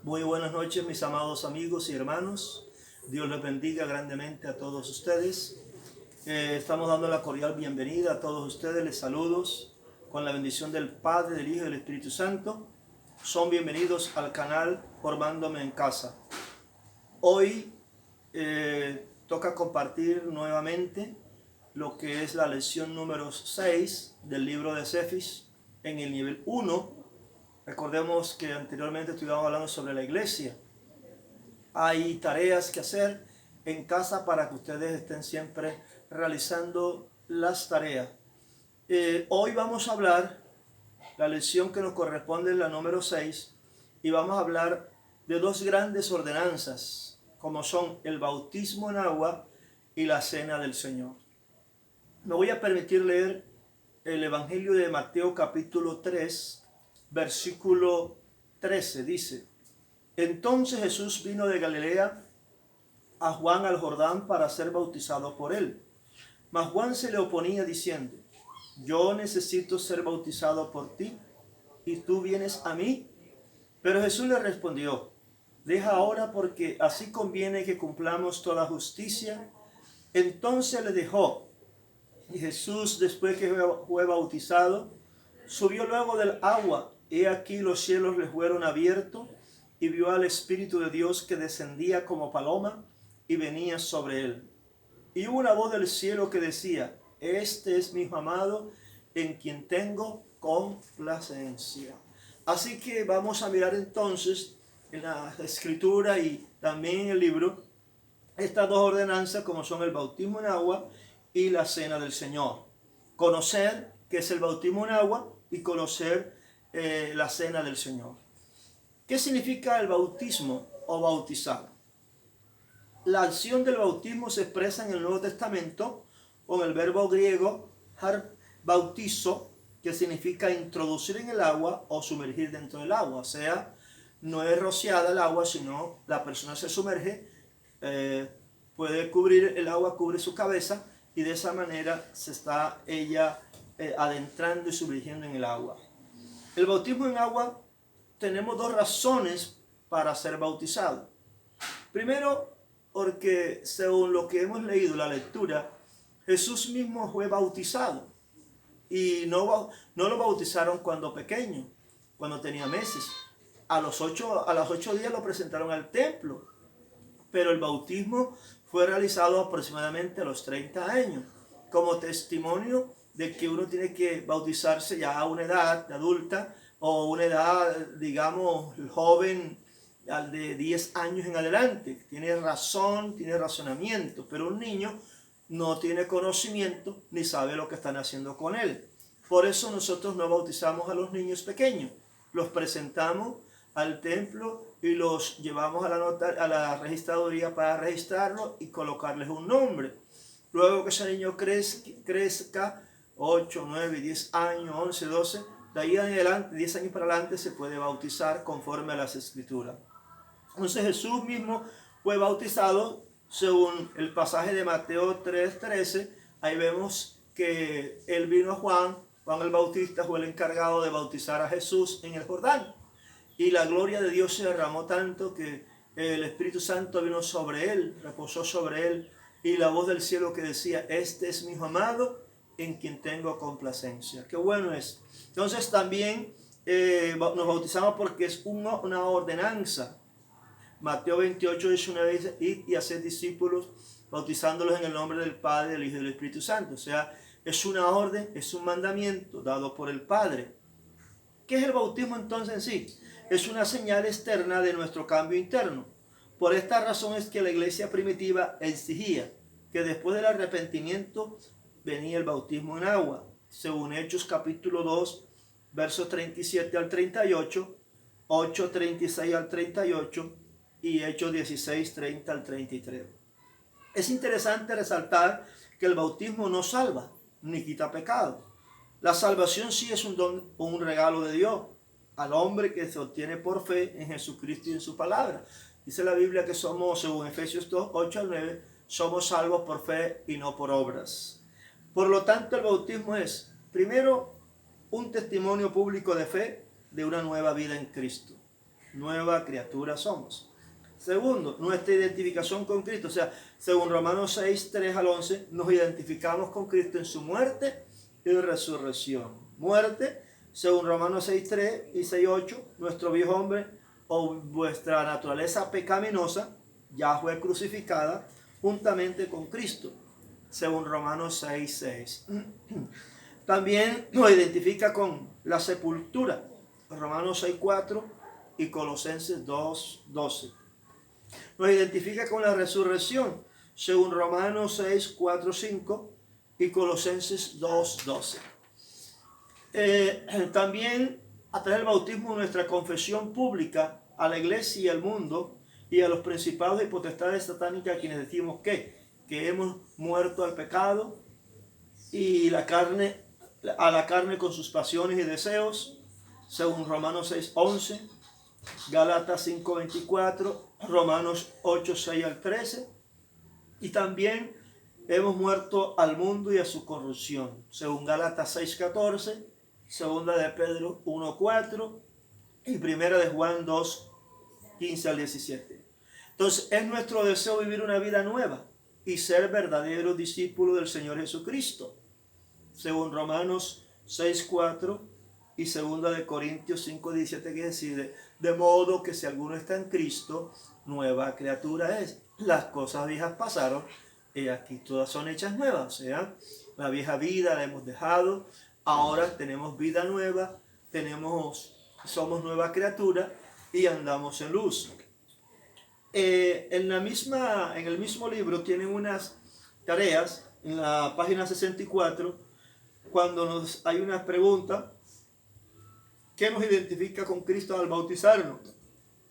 Muy buenas noches, mis amados amigos y hermanos. Dios les bendiga grandemente a todos ustedes. Estamos dando la cordial bienvenida a todos ustedes. Les saludos con la bendición del Padre, del Hijo y del Espíritu Santo. Son bienvenidos al canal Formándome en Casa. Hoy toca compartir nuevamente lo que es la lección número 6 del libro de Cefis en el nivel 1. Recordemos que anteriormente estuvimos hablando sobre la iglesia. Hay tareas que hacer en casa para que ustedes estén siempre realizando las tareas. Hoy vamos a hablar, la lección que nos corresponde es la número 6, y vamos a hablar de dos grandes ordenanzas, como son el bautismo en agua y la cena del Señor. Me voy a permitir leer el Evangelio de Mateo capítulo 3, versículo 13, dice: Entonces Jesús vino de Galilea a Juan al Jordán para ser bautizado por él. Mas Juan se le oponía diciendo: Yo necesito ser bautizado por ti, ¿y tú vienes a mí? Pero Jesús le respondió: Deja ahora, porque así conviene que cumplamos toda justicia. Entonces le dejó. Y Jesús, después que fue bautizado, subió luego del agua. He aquí los cielos le fueron abiertos, y vio al Espíritu de Dios que descendía como paloma y venía sobre él. Y hubo una voz del cielo que decía: Este es mi Hijo amado, en quien tengo complacencia. Así que vamos a mirar entonces en la escritura y también en el libro estas dos ordenanzas, como son el bautismo en agua y la cena del Señor. Conocer qué es el bautismo en agua y conocer la cena del Señor. ¿Qué significa el bautismo o bautizar? La acción del bautismo se expresa en el Nuevo Testamento con el verbo griego bautizo, que significa introducir en el agua o sumergir dentro del agua. O sea, no es rociada el agua, sino la persona se sumerge, puede cubrir el agua, cubre su cabeza, y de esa manera se está ella adentrando y sumergiendo en el agua. El bautismo en agua, tenemos dos razones para ser bautizado. Primero, porque según lo que hemos leído, la lectura, Jesús mismo fue bautizado. Y no lo bautizaron cuando pequeño, cuando tenía meses. A los 8 días lo presentaron al templo. Pero el bautismo fue realizado aproximadamente a los 30 años, como testimonio de que uno tiene que bautizarse ya a una edad adulta o una edad, digamos, joven, de 10 años en adelante. Tiene razón, tiene razonamiento, pero un niño no tiene conocimiento ni sabe lo que están haciendo con él. Por eso nosotros no bautizamos a los niños pequeños, los presentamos al templo y los llevamos a la registraduría para registrarlos y colocarles un nombre. Luego que ese niño crezca 8, 9, 10 años, 11, 12, de ahí en adelante, 10 años para adelante, se puede bautizar conforme a las Escrituras. Entonces Jesús mismo fue bautizado según el pasaje de Mateo 3:13. Ahí vemos que él vino a Juan el Bautista fue el encargado de bautizar a Jesús en el Jordán. Y la gloria de Dios se derramó tanto que el Espíritu Santo vino sobre él, reposó sobre él, y la voz del cielo que decía: Este es mi Hijo amado, en quien tengo complacencia. Qué bueno es. Entonces también nos bautizamos porque es una ordenanza. Mateo 28:19 dice: Id y haced discípulos, bautizándolos en el nombre del Padre, del Hijo y del Espíritu Santo. O sea, es una orden, es un mandamiento dado por el Padre. ¿Qué es el bautismo entonces en sí? Es una señal externa de nuestro cambio interno. Por esta razón es que la iglesia primitiva exigía que después del arrepentimiento venía el bautismo en agua, según Hechos capítulo 2, versos 37 al 38, 8:36 al 38 y Hechos 16, 30 al 33. Es interesante resaltar que el bautismo no salva ni quita pecado. La salvación sí es un don, un regalo de Dios al hombre que se obtiene por fe en Jesucristo y en su palabra. Dice la Biblia que somos, según Efesios 2, 8 al 9, somos salvos por fe y no por obras. Por lo tanto, el bautismo es, primero, un testimonio público de fe de una nueva vida en Cristo. nueva criatura somos. Segundo, nuestra identificación con Cristo. O sea, según Romanos 6, 3 al 11, nos identificamos con Cristo en su muerte y resurrección. Muerte, según Romanos 6, 3 y 6, 8, nuestro viejo hombre o vuestra naturaleza pecaminosa ya fue crucificada juntamente con Cristo, según Romanos 6, 6. También nos identifica con la sepultura, Romanos 6, 4 y Colosenses 2, 12. Nos identifica con la resurrección, según Romanos 6, 4, 5 y Colosenses 2, 12. También a través del bautismo nuestra confesión pública a la iglesia y al mundo y a los principados y potestades satánicas, a quienes decimos que hemos muerto al pecado y a la carne con sus pasiones y deseos, según Romanos 6, 11, Gálatas 5, 24, Romanos 8, 6 al 13, y también hemos muerto al mundo y a su corrupción, según Gálatas 6, 14, segunda de Pedro 1, 4 y primera de Juan 2, 15 al 17. Entonces es nuestro deseo vivir una vida nueva y ser verdaderos discípulos del Señor Jesucristo, según Romanos 6, 4 y segunda de Corintios 5, 17, que decide: de modo que si alguno está en Cristo, nueva criatura es. Las cosas viejas pasaron y aquí todas son hechas nuevas. O sea, la vieja vida la hemos dejado, ahora tenemos vida nueva, somos nueva criatura y andamos en luz. En el mismo libro tienen unas tareas en la página 64, cuando hay una pregunta: ¿qué nos identifica con Cristo al bautizarnos?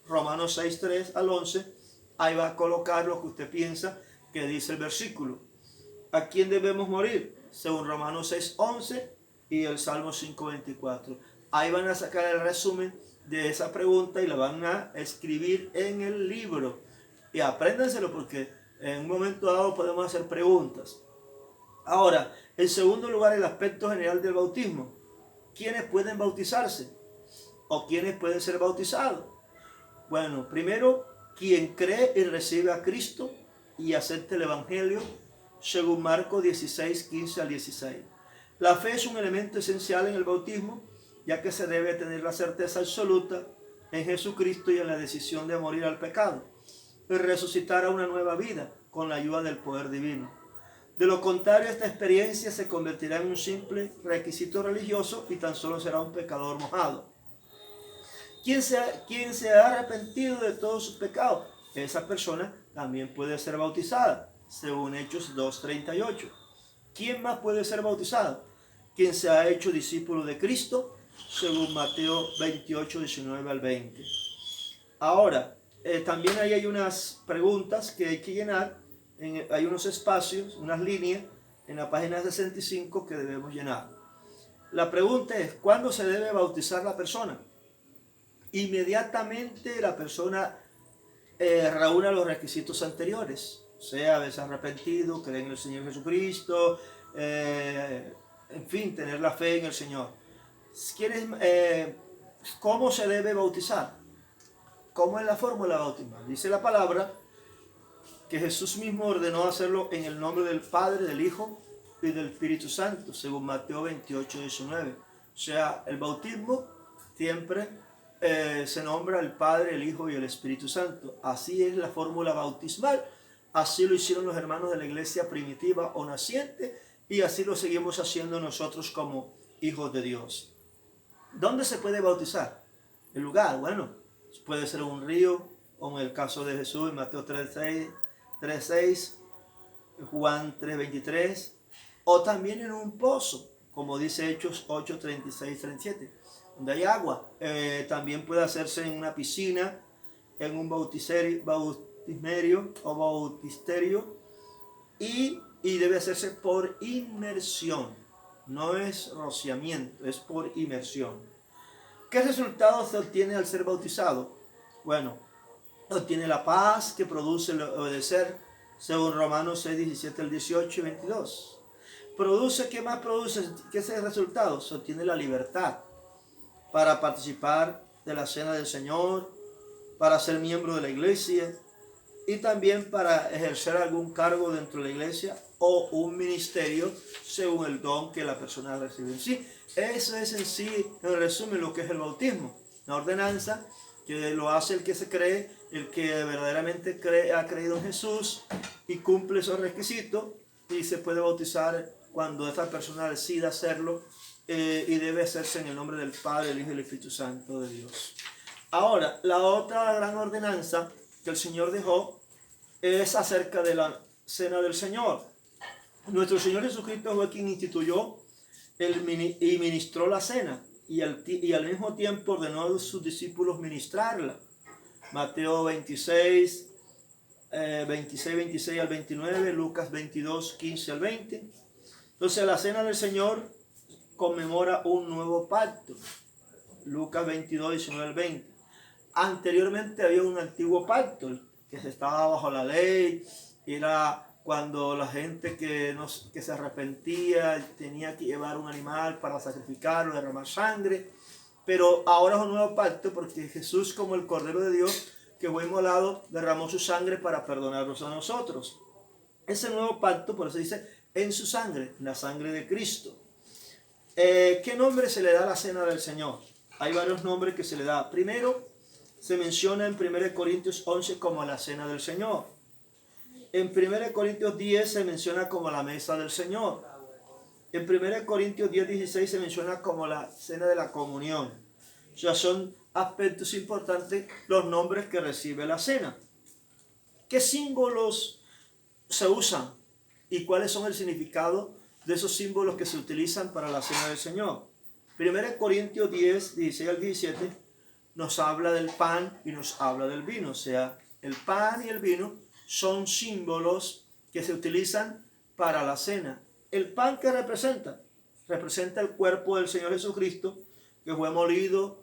Romanos 6, 3 al 11, ahí va a colocar lo que usted piensa que dice el versículo. ¿A quién debemos morir? Según Romanos 6, 11 y el Salmo 5, 24. Ahí van a sacar el resumen de esa pregunta y la van a escribir en el libro. Y apréndanselo, porque en un momento dado podemos hacer preguntas. Ahora, en segundo lugar, el aspecto general del bautismo. ¿Quiénes pueden bautizarse? ¿O quiénes pueden ser bautizados? Bueno, primero, quien cree y recibe a Cristo y acepta el Evangelio, según Marcos 16, 15 al 16. La fe es un elemento esencial en el bautismo, ya que se debe tener la certeza absoluta en Jesucristo y en la decisión de morir al pecado y resucitar a una nueva vida con la ayuda del poder divino. De lo contrario, esta experiencia se convertirá en un simple requisito religioso y tan solo será un pecador mojado. ¿Quién se ha arrepentido de todos sus pecados? Esa persona también puede ser bautizada, según Hechos 2:38. ¿Quién más puede ser bautizado? Quien se ha hecho discípulo de Cristo, según Mateo 28, 19 al 20. Ahora, también ahí hay unas preguntas que hay que llenar. Hay unos espacios, unas líneas en la página 65 que debemos llenar. La pregunta es: ¿cuándo se debe bautizar la persona? Inmediatamente la persona reúna los requisitos anteriores, o sea, haberse arrepentido, creer en el Señor Jesucristo, en fin, tener la fe en el Señor. ¿Cómo se debe bautizar? ¿Cómo es la fórmula bautismal? Dice la palabra que Jesús mismo ordenó hacerlo en el nombre del Padre, del Hijo y del Espíritu Santo, según Mateo 28, 19. O sea, el bautismo siempre se nombra el Padre, el Hijo y el Espíritu Santo. Así es la fórmula bautismal. Así lo hicieron los hermanos de la iglesia primitiva o naciente, y así lo seguimos haciendo nosotros como hijos de Dios. ¿Dónde se puede bautizar? El lugar, bueno, puede ser un río, o en el caso de Jesús, en Mateo 3:6, Juan 3:23, o también en un pozo, como dice Hechos 8:36, 37, donde hay agua. También puede hacerse en una piscina, en un bautismerio o bautisterio, y debe hacerse por inmersión. No es rociamiento, es por inmersión. ¿Qué resultado se obtiene al ser bautizado? Bueno, obtiene la paz que produce el obedecer, según Romanos 6, 17 al 18 y 22. ¿Qué más produce? ¿Qué es el resultado? Se obtiene la libertad para participar de la cena del Señor, para ser miembro de la iglesia y también para ejercer algún cargo dentro de la iglesia o un ministerio según el don que la persona recibe en sí. Eso es en sí, en resumen, lo que es el bautismo. La ordenanza que lo hace el que se cree, el que verdaderamente ha creído en Jesús y cumple esos requisitos, y se puede bautizar cuando esta persona decida hacerlo, y debe hacerse en el nombre del Padre, el Hijo y el Espíritu Santo de Dios. Ahora, la otra gran ordenanza que el Señor dejó es acerca de la cena del Señor. Nuestro Señor Jesucristo fue quien instituyó y ministró la cena, y al mismo tiempo ordenó a sus discípulos ministrarla. Mateo 26, 26 al 29, Lucas 22, 15 al 20. Entonces la cena del Señor conmemora un nuevo pacto. Lucas 22, 19 al 20. Anteriormente había un antiguo pacto que se estaba bajo la ley. Era cuando la gente que se arrepentía tenía que llevar un animal para sacrificarlo, derramar sangre. Pero ahora es un nuevo pacto porque Jesús, como el Cordero de Dios que fue inmolado, derramó su sangre para perdonarnos a nosotros. Ese nuevo pacto, por eso dice, en su sangre, la sangre de Cristo. ¿Qué nombre se le da a la cena del Señor? Hay varios nombres que se le da. Primero, se menciona en 1 Corintios 11 como la cena del Señor. En 1 Corintios 10 se menciona como la mesa del Señor. En 1 Corintios 10, 16 se menciona como la cena de la comunión. O sea, son aspectos importantes los nombres que recibe la cena. ¿Qué símbolos se usan y cuáles son el significado de esos símbolos que se utilizan para la cena del Señor? 1 Corintios 10, 16 al 17 nos habla del pan y nos habla del vino. O sea, el pan y el vino son símbolos que se utilizan para la cena. El pan que representa el cuerpo del Señor Jesucristo, que fue molido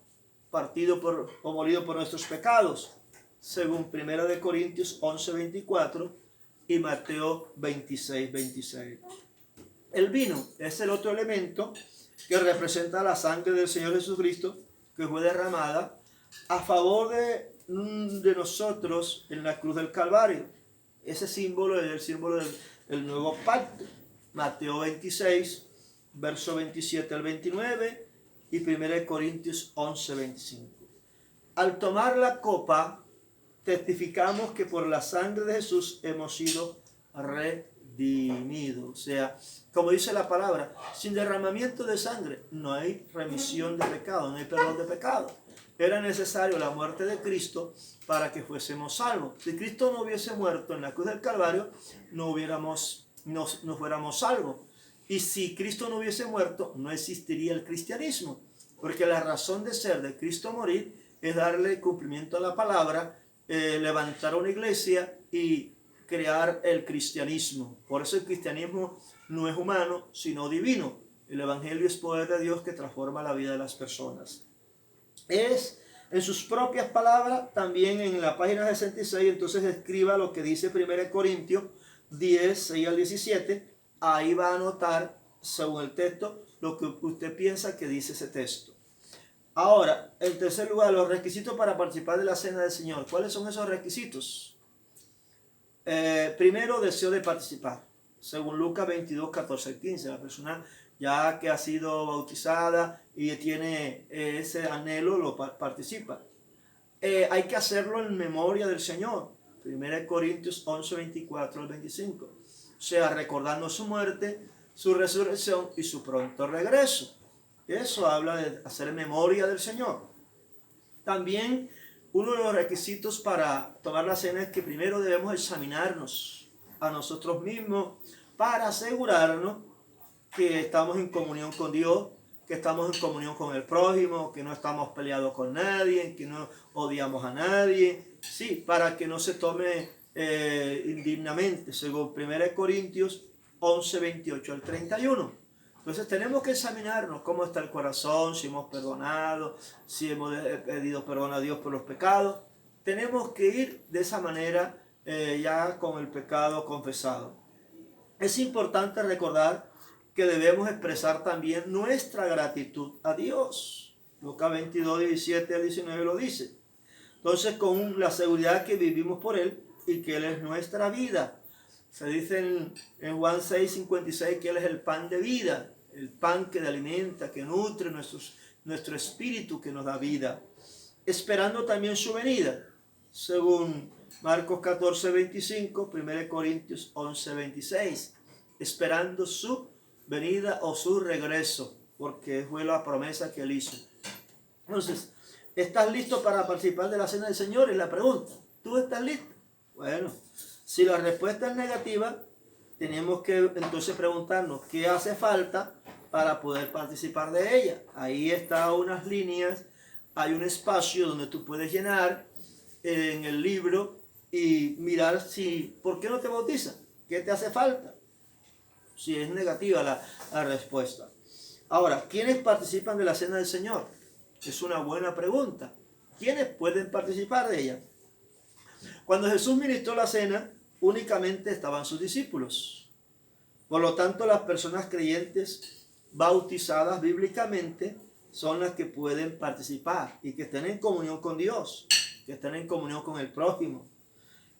por nuestros pecados, según 1 Corintios 11, 24 y Mateo 26, 26. El vino es el otro elemento que representa la sangre del Señor Jesucristo, que fue derramada a favor de nosotros en la cruz del Calvario. Ese símbolo es el símbolo del nuevo pacto. Mateo 26, verso 27 al 29 y 1 Corintios 11, 25. Al tomar la copa, testificamos que por la sangre de Jesús hemos sido redimidos. O sea, como dice la palabra, sin derramamiento de sangre no hay remisión de pecado, no hay perdón de pecado. Era necesario la muerte de Cristo para que fuésemos salvos. Si Cristo no hubiese muerto en la cruz del Calvario, no fuéramos salvos. Y si Cristo no hubiese muerto, no existiría el cristianismo. Porque la razón de ser de Cristo morir es darle cumplimiento a la palabra, levantar una iglesia y crear el cristianismo. Por eso el cristianismo no es humano, sino divino. El evangelio es poder de Dios que transforma la vida de las personas. Es en sus propias palabras, también en la página 66, entonces escriba lo que dice 1 Corintios 10, 6 al 17. Ahí va a anotar, según el texto, lo que usted piensa que dice ese texto. Ahora, en tercer lugar, los requisitos para participar de la cena del Señor. ¿Cuáles son esos requisitos? Primero, deseo de participar. Según Lucas 22, 14 y 15, la persona ya que ha sido bautizada y tiene ese anhelo, lo participa. Hay que hacerlo en memoria del Señor. 1 Corintios 11, 24 al 25. O sea, recordando su muerte, su resurrección y su pronto regreso. Eso habla de hacer memoria del Señor. También uno de los requisitos para tomar la cena es que primero debemos examinarnos a nosotros mismos para asegurarnos que estamos en comunión con Dios, que estamos en comunión con el prójimo, que no estamos peleados con nadie, que no odiamos a nadie. Sí, para que no se tome indignamente, según 1 Corintios 11, 28 al 31. Entonces tenemos que examinarnos cómo está el corazón, si hemos perdonado, si hemos pedido perdón a Dios por los pecados. Tenemos que ir de esa manera ya con el pecado confesado. Es importante recordar que debemos expresar también nuestra gratitud a Dios. Lucas 22, 17 al 19 lo dice. Entonces, con la seguridad que vivimos por Él y que Él es nuestra vida. Se dice en Juan 6:56 que Él es el pan de vida, el pan que alimenta, que nutre nuestro espíritu, que nos da vida. Esperando también su venida, según Marcos 14:25, 1 Corintios 11:26, esperando su venida o su regreso, porque fue la promesa que Él hizo. Entonces, ¿estás listo para participar de la cena del Señor? Es la pregunta. ¿Tú estás listo? Bueno, si la respuesta es negativa, tenemos que entonces preguntarnos qué hace falta para poder participar de ella. Ahí están unas líneas, hay un espacio donde tú puedes llenar en el libro y mirar por qué no te bautizas, qué te hace falta, si es negativa la respuesta. Ahora, ¿quiénes participan de la cena del Señor? Es una buena pregunta. ¿Quiénes pueden participar de ella? Cuando Jesús ministró la cena, únicamente estaban sus discípulos. Por lo tanto, las personas creyentes bautizadas bíblicamente son las que pueden participar y que estén en comunión con Dios, que estén en comunión con el prójimo.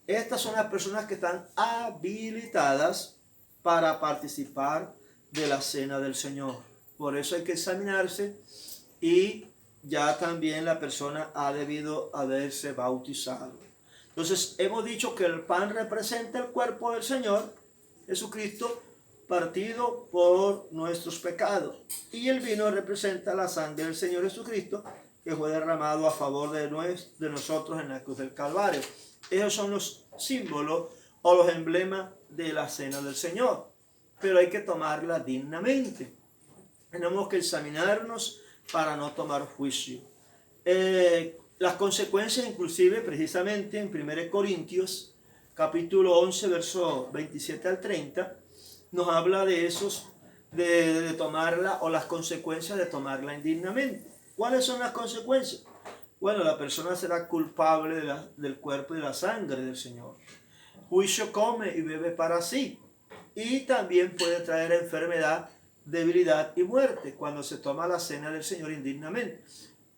Estas son las personas que están habilitadas para participar de la cena del Señor. Por eso hay que examinarse y ya también la persona ha debido haberse bautizado. Entonces, hemos dicho que el pan representa el cuerpo del Señor Jesucristo partido por nuestros pecados. Y el vino representa la sangre del Señor Jesucristo que fue derramado a favor de nosotros en la cruz del Calvario. Esos son los símbolos o los emblemas de la cena del Señor. Pero hay que tomarla dignamente. Tenemos que examinarnos para no tomar juicio. Las consecuencias, inclusive, precisamente en 1 Corintios, capítulo 11, versos 27 al 30, nos habla de esos, de tomarla, o las consecuencias de tomarla indignamente. ¿Cuáles son las consecuencias? Bueno, la persona será culpable del cuerpo y de la sangre del Señor. Juicio come y bebe para sí. Y también puede traer enfermedad, debilidad y muerte cuando se toma la cena del Señor indignamente.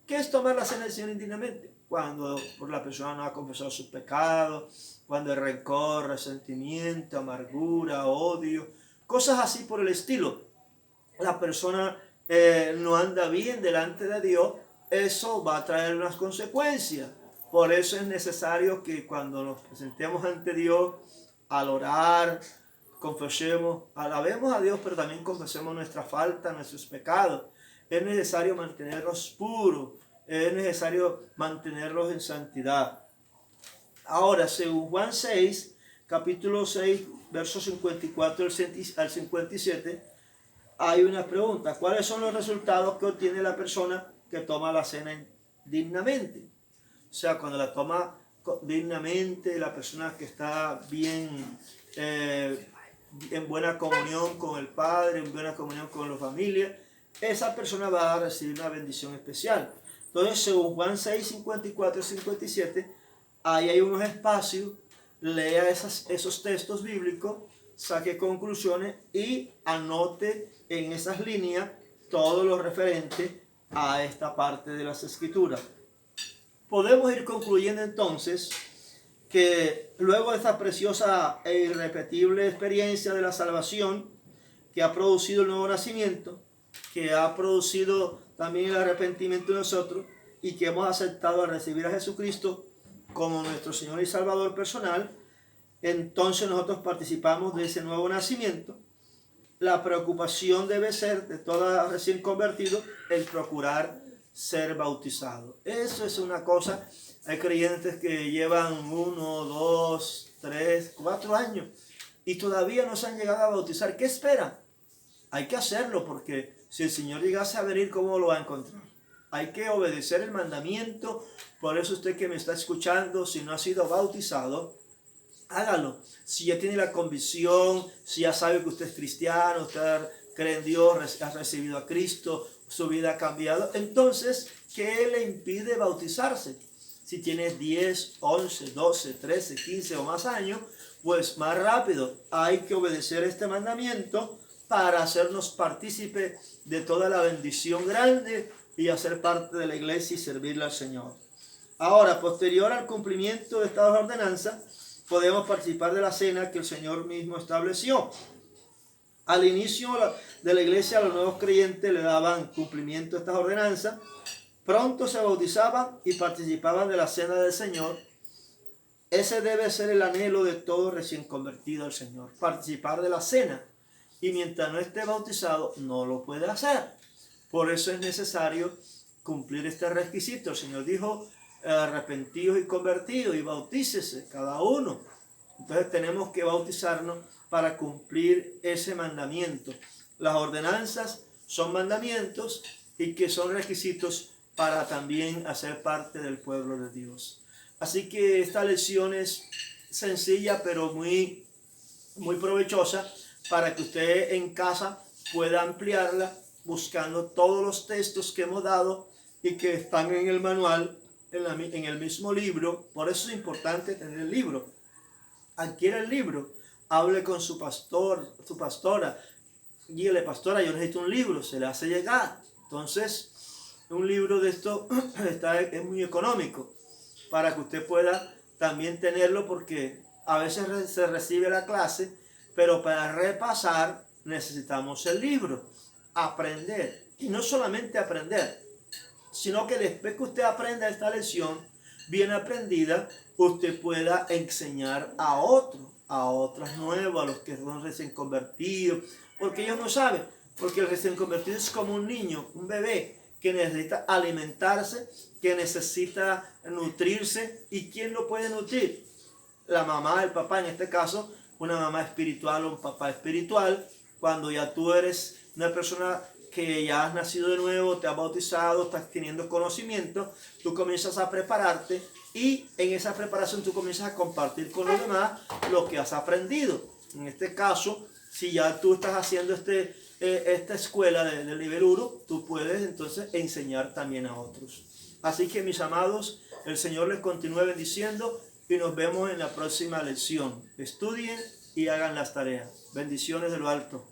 ¿Qué es tomar la cena del Señor indignamente? Cuando la persona no ha confesado sus pecados, cuando hay rencor, resentimiento, amargura, odio, cosas así por el estilo. La persona no anda bien delante de Dios, eso va a traer unas consecuencias. Por eso es necesario que cuando nos presentemos ante Dios, al orar, confesemos, alabemos a Dios, pero también confesemos nuestra falta, nuestros pecados. Es necesario mantenernos puros, es necesario mantenerlos en santidad. Ahora, según Juan 6, capítulo 6, versos 54 al 57, hay una pregunta. ¿Cuáles son los resultados que obtiene la persona que toma la cena dignamente? O sea, cuando la toma dignamente, la persona que está bien, en buena comunión con el Padre, en buena comunión con la familia, esa persona va a recibir una bendición especial. Entonces, según Juan 6, 54 y 57, ahí hay unos espacios, lea esos textos bíblicos, saque conclusiones y anote en esas líneas todo lo referente a esta parte de las Escrituras. Podemos ir concluyendo entonces que luego de esta preciosa e irrepetible experiencia de la salvación que ha producido el nuevo nacimiento, que ha producido también el arrepentimiento de nosotros y que hemos aceptado a recibir a Jesucristo como nuestro Señor y Salvador personal, entonces nosotros participamos de ese nuevo nacimiento. La preocupación debe ser de todo recién convertido el procurar ser bautizado. Eso es una cosa. Hay creyentes que llevan 1, 2, 3, 4 años y todavía no se han llegado a bautizar. ¿Qué esperan? Hay que hacerlo, porque si el Señor llegase a venir, ¿cómo lo va a encontrar? Hay que obedecer el mandamiento. Por eso usted que me está escuchando, si no ha sido bautizado, hágalo. Si ya tiene la convicción, si ya sabe que usted es cristiano, usted cree en Dios, ha recibido a Cristo, su vida ha cambiado, entonces, ¿qué le impide bautizarse? Si tienes 10, 11, 12, 13, 15 o más años, pues más rápido. Hay que obedecer este mandamiento para hacernos partícipes de toda la bendición grande y hacer parte de la iglesia y servirle al Señor. Ahora, posterior al cumplimiento de estas ordenanzas, podemos participar de la cena que el Señor mismo estableció. Al inicio de la iglesia, a los nuevos creyentes le daban cumplimiento a estas ordenanzas. Pronto se bautizaban y participaban de la cena del Señor. Ese debe ser el anhelo de todo recién convertido al Señor, participar de la cena. Y mientras no esté bautizado, no lo puede hacer. Por eso es necesario cumplir este requisito. El Señor dijo, arrepentidos y convertidos, y bautícese cada uno. Entonces tenemos que bautizarnos para cumplir ese mandamiento. Las ordenanzas son mandamientos y que son requisitos para también hacer parte del pueblo de Dios. Así que esta lección es sencilla pero muy provechosa para que usted en casa pueda ampliarla buscando todos los textos que hemos dado y que están en el manual, en el mismo libro. Por eso es importante tener el libro. Adquiere el libro, hable con su pastor, su pastora, guíele, pastora, yo necesito un libro, se le hace llegar. Entonces, un libro de esto es muy económico para que usted pueda también tenerlo, porque a veces se recibe la clase, pero para repasar necesitamos el libro, aprender. Y no solamente aprender, sino que después que usted aprenda esta lección bien aprendida, usted pueda enseñar a otros nuevos, a los que son recién convertidos, porque ellos no saben, porque el recién convertido es como un niño, un bebé, que necesita alimentarse, que necesita nutrirse. ¿Y quién lo puede nutrir? La mamá, el papá, en este caso, una mamá espiritual o un papá espiritual. Cuando ya tú eres una persona que ya has nacido de nuevo, te has bautizado, estás teniendo conocimiento, tú comienzas a prepararte y en esa preparación tú comienzas a compartir con los demás lo que has aprendido. En este caso, si ya tú estás haciendo esta escuela del nivel 1, tú puedes entonces enseñar también a otros. Así que, mis amados, el Señor les continúe bendiciendo y nos vemos en la próxima lección. Estudien y hagan las tareas. Bendiciones de lo alto.